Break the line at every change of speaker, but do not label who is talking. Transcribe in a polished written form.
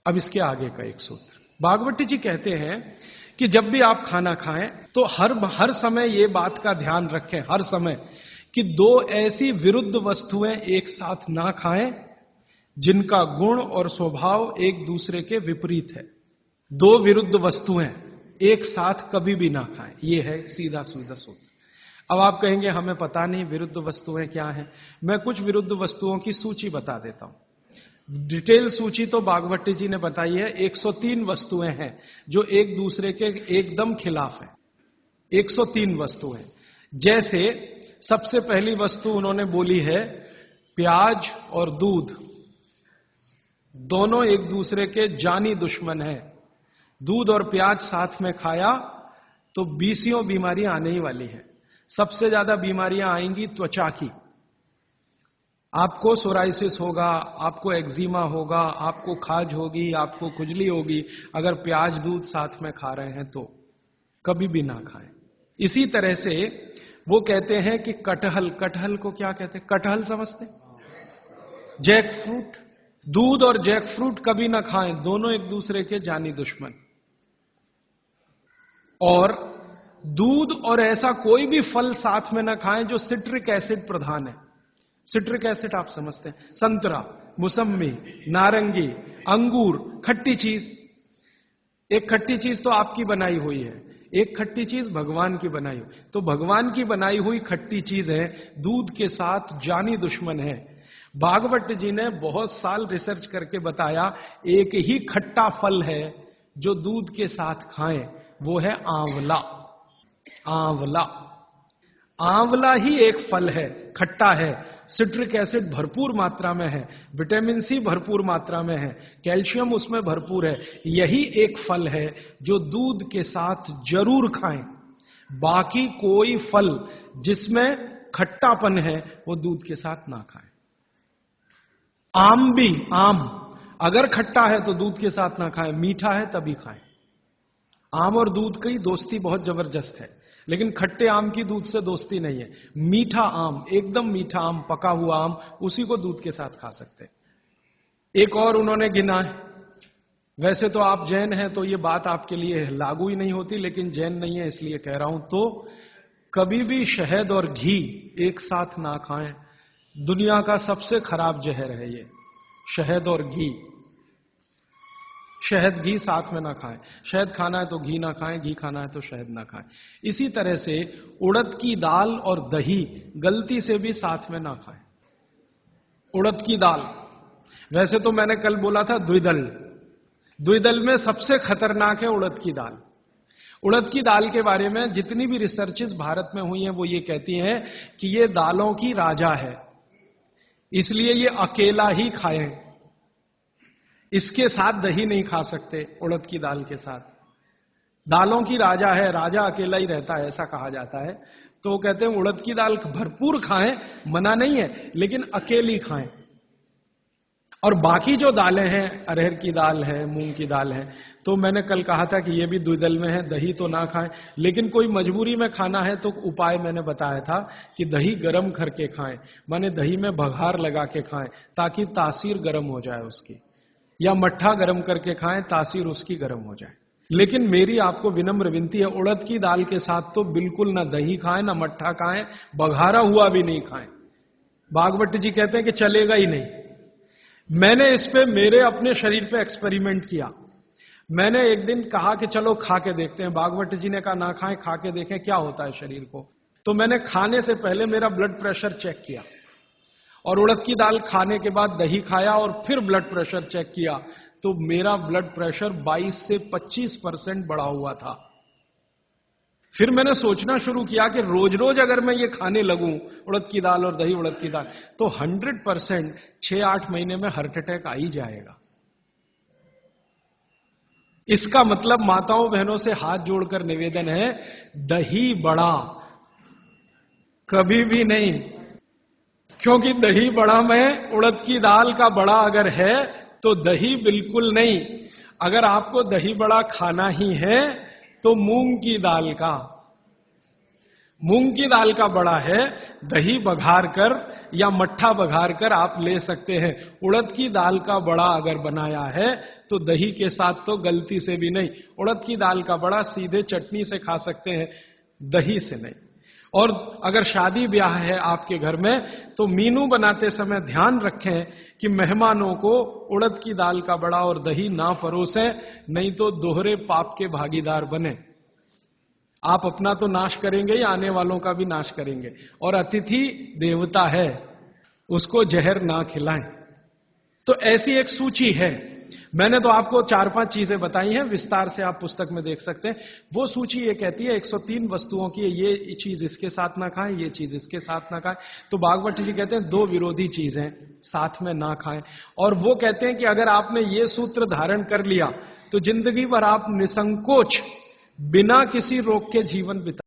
अब इसके आगे का एक सूत्र, भागवती जी कहते हैं कि जब भी आप खाना खाएं तो हर समय ये बात का ध्यान रखें, हर समय, कि दो ऐसी विरुद्ध वस्तुएं एक साथ ना खाएं जिनका गुण और स्वभाव एक दूसरे के विपरीत है। दो विरुद्ध वस्तुएं एक साथ कभी भी ना खाएं, ये है सीधा सीधा सूत्र। अब आप कहेंगे हमें पता नहीं विरुद्ध वस्तुएं क्या हैं। मैं कुछ विरुद्ध वस्तुओं की सूची बता देता हूं। डिटेल सूची तो भागवती जी ने बताई है। 103 वस्तुएं हैं जो एक दूसरे के एकदम खिलाफ है। 103 वस्तुएं। जैसे सबसे पहली वस्तु उन्होंने बोली है, प्याज और दूध दोनों एक दूसरे के जानी दुश्मन हैं। दूध और प्याज साथ में खाया तो 20 बीमारियां आने ही वाली हैं। सबसे ज्यादा बीमारियां आएंगी त्वचा की। आपको सोराइसिस होगा, आपको एक्जिमा होगा, आपको खाज होगी, आपको खुजली होगी अगर प्याज दूध साथ में खा रहे हैं तो कभी भी ना खाएं। इसी तरह से वो कहते हैं कि कटहल को क्या कहते हैं? कटहल समझते? जैक फ्रूट, दूध और जैक फ्रूट कभी ना खाएं, दोनों एक दूसरे के जानी दुश्मन। और दूध और ऐसा कोई भी फल साथ में ना खाएं जो सिट्रिक एसिड प्रधान है। सिट्रिक एसिड आप समझते हैं? संतरा, मौसम्मी, नारंगी, अंगूर, खट्टी चीज। एक खट्टी चीज तो आपकी बनाई हुई है, एक खट्टी चीज भगवान की बनाई हुई। तो भगवान की बनाई हुई खट्टी चीज है, दूध के साथ जानी दुश्मन है। भागवत जी ने बहुत साल रिसर्च करके बताया, एक ही खट्टा फल है जो दूध के साथ खाएं, वो है आंवला। आंवला, आंवला ही एक फल है, खट्टा है, सिट्रिक एसिड भरपूर मात्रा में है, विटामिन सी भरपूर मात्रा में है, कैल्शियम उसमें भरपूर है। यही एक फल है जो दूध के साथ जरूर खाएं। बाकी कोई फल जिसमें खट्टापन है वो दूध के साथ ना खाएं। आम भी, आम अगर खट्टा है तो दूध के साथ ना खाएं, मीठा है तभी खाएं। आम और दूध की दोस्ती बहुत जबरदस्त है, लेकिन खट्टे आम की दूध से दोस्ती नहीं है। मीठा आम, एकदम मीठा आम, पका हुआ आम, उसी को दूध के साथ खा सकते हैं। एक और उन्होंने गिना है, वैसे तो आप जैन हैं तो ये बात आपके लिए लागू ही नहीं होती, लेकिन जैन नहीं है इसलिए कह रहा हूं, तो कभी भी शहद और घी एक साथ ना खाएं। दुनिया का सबसे खराब जहर है ये, शहद और घी। शहद घी साथ में ना खाएं। शहद खाना है तो घी ना खाएं, घी खाना है तो शहद ना खाएं। इसी तरह से उड़द की दाल और दही गलती से भी साथ में ना खाएं। उड़द की दाल, वैसे तो मैंने कल बोला था द्विदल, द्विदल में सबसे खतरनाक है उड़द की दाल। उड़द की दाल के बारे में जितनी भी रिसर्चेस भारत में हुई हैं वो ये कहती हैं कि ये दालों की राजा है, इसलिए ये अकेला ही खाएं। इसके साथ दही नहीं खा सकते, उड़द की दाल के साथ। दालों की राजा है, राजा अकेला ही रहता है, ऐसा कहा जाता है। तो वो कहते हैं उड़द की दाल भरपूर खाएं, मना नहीं है, लेकिन अकेली खाएं। और बाकी जो दालें हैं, अरहर की दाल है, मूंग की दाल है, तो मैंने कल कहा था कि ये भी द्विदल में है, दही तो ना खाएं। लेकिन कोई मजबूरी में खाना है तो उपाय मैंने बताया था कि दही गर्म करके खाएं, माने दही में बघार लगा के खाएं ताकि तासीर गर्म हो जाए उसकी, या मट्ठा गर्म करके खाएं, तासीर उसकी गर्म हो जाए। लेकिन मेरी आपको विनम्र विनती है, उड़द की दाल के साथ तो बिल्कुल ना दही खाएं, ना मट्ठा खाएं, बघारा हुआ भी नहीं खाएं। भागवत जी कहते हैं कि चलेगा ही नहीं। मैंने इस पे मेरे अपने शरीर पे एक्सपेरिमेंट किया। मैंने एक दिन कहा कि चलो खा के देखते हैं। भागवत जी ने कहा ना खाएं, खा के देखें क्या होता है शरीर को। तो मैंने खाने से पहले मेरा ब्लड प्रेशर चेक किया, और उड़द की दाल खाने के बाद दही खाया और फिर ब्लड प्रेशर चेक किया, तो मेरा ब्लड प्रेशर 22 से 25% बढ़ा हुआ था। फिर मैंने सोचना शुरू किया कि रोज रोज अगर मैं ये खाने लगूं, उड़द की दाल और दही उड़द की दाल, तो 100% 6-8 महीने में हार्ट अटैक आ ही जाएगा। इसका मतलब माताओं बहनों से हाथ जोड़कर निवेदन है, दही बड़ा कभी भी नहीं, क्योंकि दही बड़ा में उड़द की दाल का बड़ा अगर है तो दही बिल्कुल नहीं। अगर आपको दही बड़ा खाना ही है तो मूंग की दाल का। मूंग की दाल का बड़ा है, दही बघार कर या मट्ठा बघार कर आप ले सकते हैं। उड़द की दाल का बड़ा अगर बनाया है तो दही के साथ तो गलती से भी नहीं। उड़द की दाल का बड़ा सीधे चटनी से खा सकते हैं, दही से नहीं। और अगर शादी ब्याह है आपके घर में तो मीनू बनाते समय ध्यान रखें कि मेहमानों को उड़द की दाल का बड़ा और दही ना परोसें, नहीं तो दोहरे पाप के भागीदार बने। आप अपना तो नाश करेंगे ही, आने वालों का भी नाश करेंगे। और अतिथि देवता है, उसको जहर ना खिलाएं। तो ऐसी एक सूची है। मैंने तो आपको 4-5 चीजें बताई हैं, विस्तार से आप पुस्तक में देख सकते हैं। वो सूची ये कहती है 103 वस्तुओं की, ये चीज इसके साथ ना खाएं, ये चीज इसके साथ ना खाएं। तो भागवत जी कहते हैं 2 विरोधी चीजें साथ में ना खाएं। और वो कहते हैं कि अगर आपने ये सूत्र धारण कर लिया तो जिंदगी भर आप निसंकोच बिना किसी रोग के जीवन बिता